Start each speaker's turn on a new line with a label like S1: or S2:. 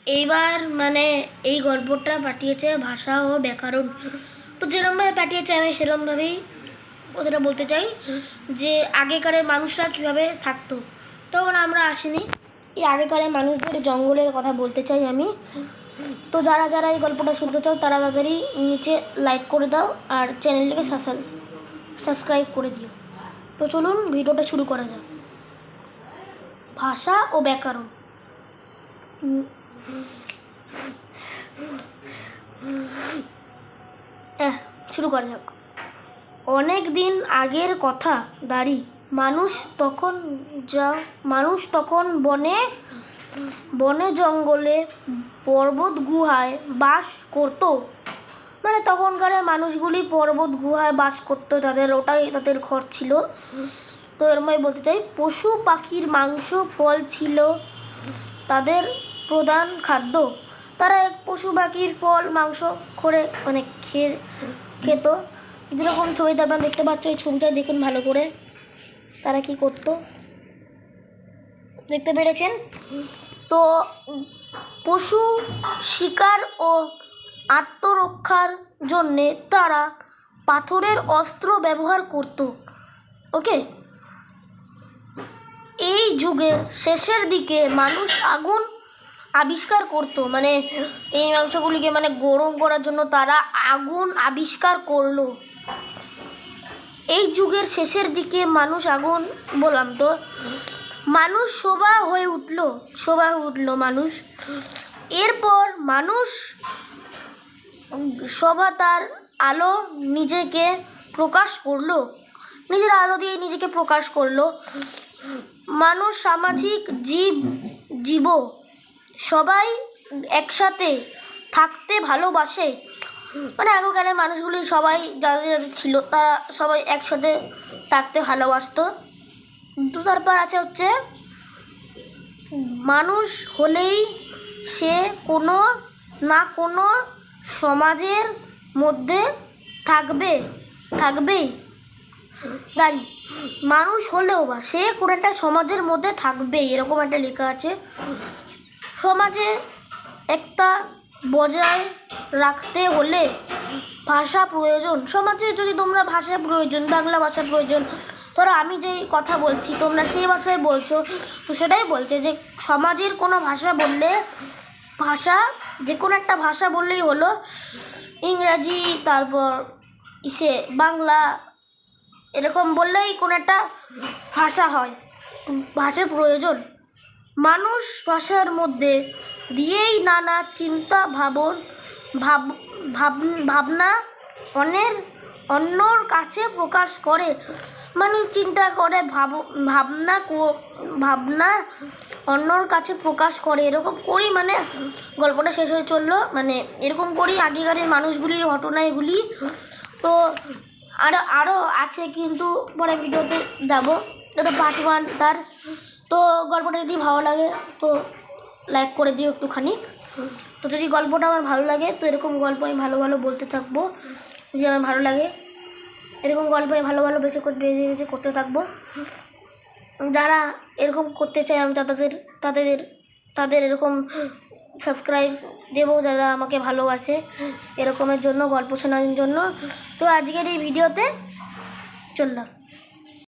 S1: এইবার মানে এই গল্পটা পাঠিয়েছে ভাষা ও ব্যাকরণ। তো যেরকমভাবে পাঠিয়েছে আমি সেরকমভাবেই কথাটা বলতে চাই যে আগেকারের মানুষরা কীভাবে থাকতো। তখন আমরা আসিনি, এই আগেকারের মানুষদের জঙ্গলের কথা বলতে চাই আমি। তো যারা যারা এই গল্পটা শুনতে চাও তারা তাড়াতাড়ি নিচে লাইক করে দাও আর চ্যানেলটাকে সাবস্ক্রাইব করে দিও। তো চলুন ভিডিওটা শুরু করা যাক। ভাষা ও ব্যাকরণ। শুরু করা যাক। অনেক দিন আগের কথা দাঁড়ি, মানুষ তখন বনে জঙ্গলে পর্বত গুহায় বাস করত। মানে তখনকার মানুষগুলি পর্বত গুহায় বাস করতো, ওটাই তাদের ঘর ছিল। তো এরমই বলতে চাই, পশু পাখির মাংস ফল ছিল তাদের প্রধান খাদ্য। তারা পশু পাখির ফল মাংস করে মানে খেত। যেরকম ছবিতে আপনারা দেখতে পাচ্ছ, এই ছবিটা দেখুন ভালো করে তারা কি করতো, দেখতে পেরেছেন তো। পশু শিকার ও আত্মরক্ষার জন্যে তারা পাথরের অস্ত্র ব্যবহার করত। ওকে, এই যুগের শেষের দিকে মানুষ আগুন আবিষ্কার করতো, মানে এই মাংসগুলিকে মানে গরম করার জন্য তারা আগুন আবিষ্কার করলো। এই যুগের শেষের দিকে মানুষ আগুন বললাম তো, মানুষ শোভা হয়ে উঠলো মানুষ। এরপর মানুষ শোভা তার আলো নিজেকে প্রকাশ করলো, নিজের আলো দিয়ে নিজেকে প্রকাশ করলো। মানুষ সামাজিক জীব, সবাই একসাথে থাকতে ভালোবাসে। মানে আগেকারের মানুষগুলি সবাই যাদের ছিল তারা সবাই একসাথে থাকতে ভালোবাসতো। তো তারপর আছে হচ্ছে, মানুষ হলেই সে কোনো না কোনো সমাজের মধ্যে থাকবেই। তাই মানুষ হলেও বা সে কোনো একটা সমাজের মধ্যে থাকবেই, এরকম একটা লেখা আছে। সমাজে একটা বজায় রাখতে হলে ভাষা প্রয়োজন। সমাজে যদি তোমরা ভাষা প্রয়োজন, বাংলা ভাষা প্রয়োজন, ধরো আমি যেই কথা বলছি তোমরা সেই ভাষায় বলছো, তো সেটাই বলছে যে সমাজের কোনো ভাষা বললে, যে কোনো একটা ভাষা বললেই হলো, ইংরাজি তারপর বাংলা এরকম বললেই কোনো একটা ভাষা হয়, ভাষার প্রয়োজন। মানুষ ভাষার মধ্যে দিয়েই নানা চিন্তা ভাবনা অন্যর কাছে প্রকাশ করে। মানুষ চিন্তা করে, ভাবনা অন্যর কাছে প্রকাশ করে। এরকম করেই মানে গল্পটা শেষ হয়ে চললো, মানে এরকম করেই আগেকারের মানুষগুলি ঘটনা এগুলি। তো আরও আছে, কিন্তু পরে ভিডিওতে যাবো, এটা পার্ট 1 তার। তো গল্পটা যদি ভালো লাগে তো লাইক করে দিও একটুখানি। তো যদি গল্পটা আমার ভালো লাগে তো এরকম গল্প আমি ভালো ভালো বলতে থাকবো। যদি আমার ভালো লাগে এরকম গল্প আমি ভালো ভালো বেছে করতে থাকবো। যারা এরকম করতে চায় আমি তাদের এরকম সাবস্ক্রাইব দেবো, যারা আমাকে ভালোবাসে এরকমের জন্য, গল্প শোনার জন্য। তো আজকের এই ভিডিওতে চললাম।